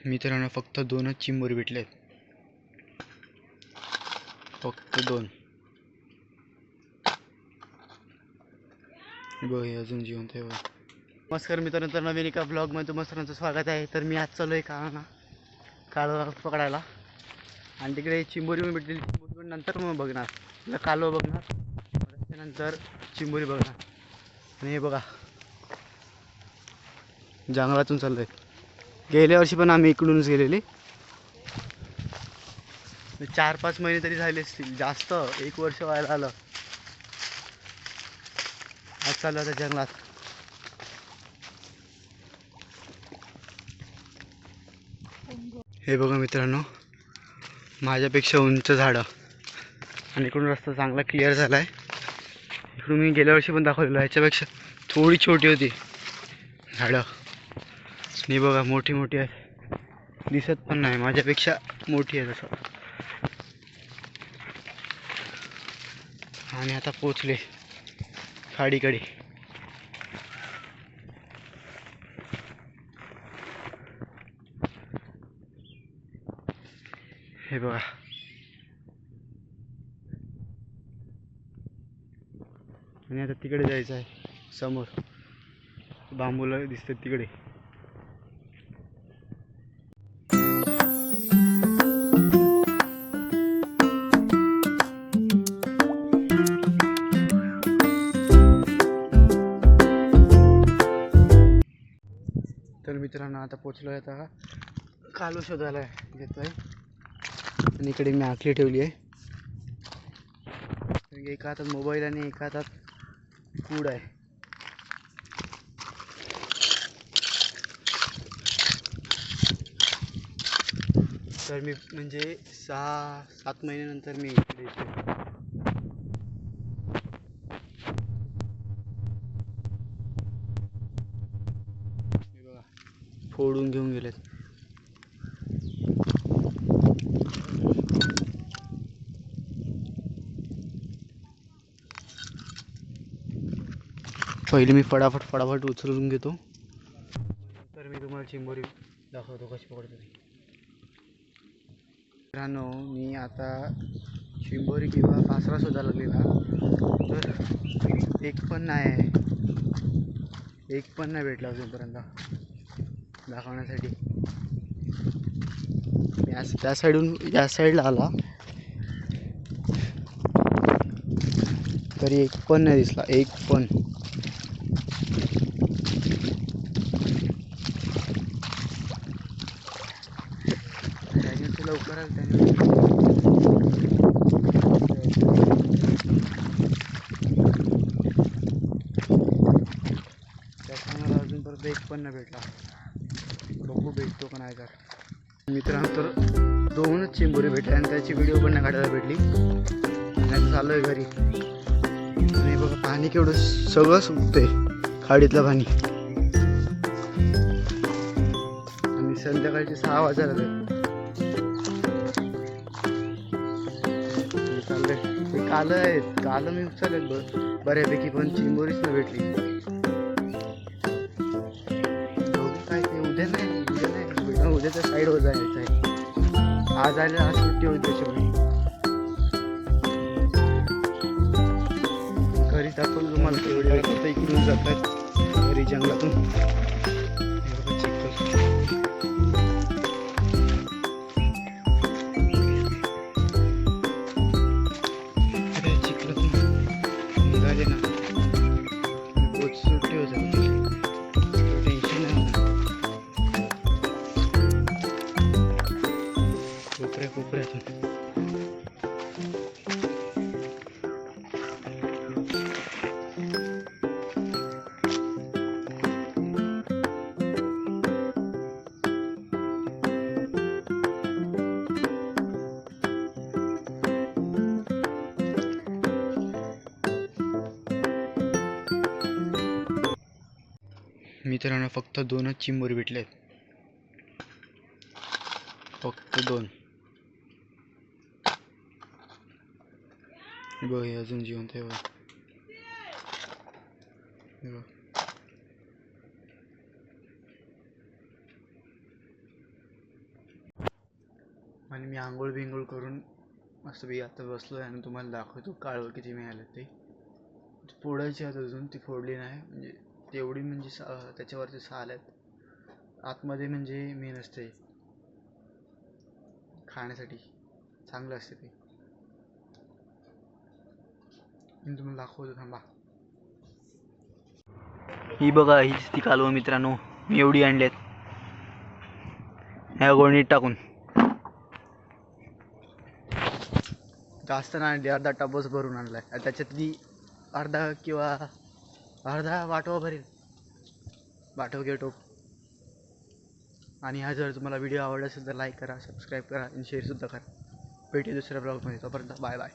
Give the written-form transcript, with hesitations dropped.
मित्रांनो फक्त 2च चिंबोरी भेटलेत, फक्त 2. बघ हे अजून जिवंत आहे बघ. नमस्कार मित्रांनो, तर नवीन एका ब्लॉगमध्ये तुम्हा सर्वांचं स्वागत आहे. तर मी आज चाललो आहे काळं पकडायला आणि तिकडे चिंबोरी पण भेटली. चिंबोरी नंतर मग बघणार, कालव बघणार, त्यानंतर चिंबोरी बघणार. आणि हे बघा जंगलातून चाललोय. गेल्या वर्षी पण आम्ही इकडूनच गेलेले. 4-5 महिने तरी झाले असतील, जास्त 1 वर्ष व्हायला आलं. आज चालू आता जंगलात. हे बघा मित्रांनो, माझ्यापेक्षा उंच झाडं आणि इकडून रस्ता चांगला क्लिअर झाला आहे. इकडून मी गेल्या वर्षी पण दाखवलेलं, ह्याच्यापेक्षा थोडी छोटी होती झाडं. आणि बघा मोठी मोठी आहे, दिसत पण नाही, माझ्यापेक्षा मोठी आहे तसं. आणि आता पोचले खाडीकडे. हे बघा आणि आता तिकडे जायचं आहे. समोर बांबूला दिसतात तिकडे. तर मित्रांनो आता पोचलो आहे. आता कालू शोधायला घेतोय आणि इकडे मी आखली ठेवली आहे. एका हातात मोबाईल आणि एका हातात कूड आहे. तर मी म्हणजे 6-7 महिन्यानंतर मी इकडे येतो. फोडून घेऊन गेलेत. पहिले मी फटाफट उचलून घेतो, तर मी तुम्हाला चिंबोरी दाखवतो कशी पकडतो ती. मित्रांनो, मी आता चिंबोरी किंवा कासरा शोधायला लागलेला, तर एक पण नाही भेटला अजूनपर्यंत दाखवण्यासाठी. मी त्या साईडून या साईडला आला तरी एक पण नाही दिसला, एक पण. लवकर त्याच्यामुळे अजून परत एक पण नाही भेटला. बघू भेटतो का नाही. तर मित्रांनो, तर 2च चिंबोरी भेटल्या आणि त्याची व्हिडिओ पण नाही काढायला भेटली. आणि चालू आहे घरी. आणि बघा पाणी केवढं सगळं सुकतंय, खाडीतलं पाणी. आणि संध्याकाळचे 6 वाजायला लागले. काल मी उचललेत बऱ्यापैकी, पण चिंबोरीच नाही भेटली. काय ते उद्याच्या साईडवर जायचं आहे. आज सुट्टी होती त्याच्यामुळे घरी दाखवलं तुम्हाला तेवढे. इकडून जातात घरी जंगलातून. मित्रांनो फक्त 2च चिंबोरी भेटलेत, फक्त 2. बघ हे अजून जिवंत आहे बघ. आणि मी आंघोळ बिंघोळ करून मस्त बी आता बसलो आहे आणि तुम्हाला दाखवतो काळवं किती मिळालं ते. फोडायची आहेत अजून, ती फोडली नाही म्हणजे तेवढी म्हणजे त्याच्यावरती साल आहेत आतमध्ये, म्हणजे मेन असते खाण्यासाठी चांगलं असते ते. मी तुम्हाला दाखवतो थांबा. ही बघा, हीच ती कालवं मित्रांनो, मी एवढी आणल्यात ह्या गोणीत टाकून. जास्त नाही आणली, अर्धा टबच भरून आणलाय. त्याच्यातली अर्धा किंवा अर्धा वाटवा भरेल, वाटव किंवा टोप. आणि हा जर तुम्हाला व्हिडिओ आवडला असेल तर लाईक करा, सबस्क्राईब करा आणि शेअरसुद्धा करा. भेटू दुसऱ्या ब्लॉगमध्ये. तोपर्यंत बाय बाय.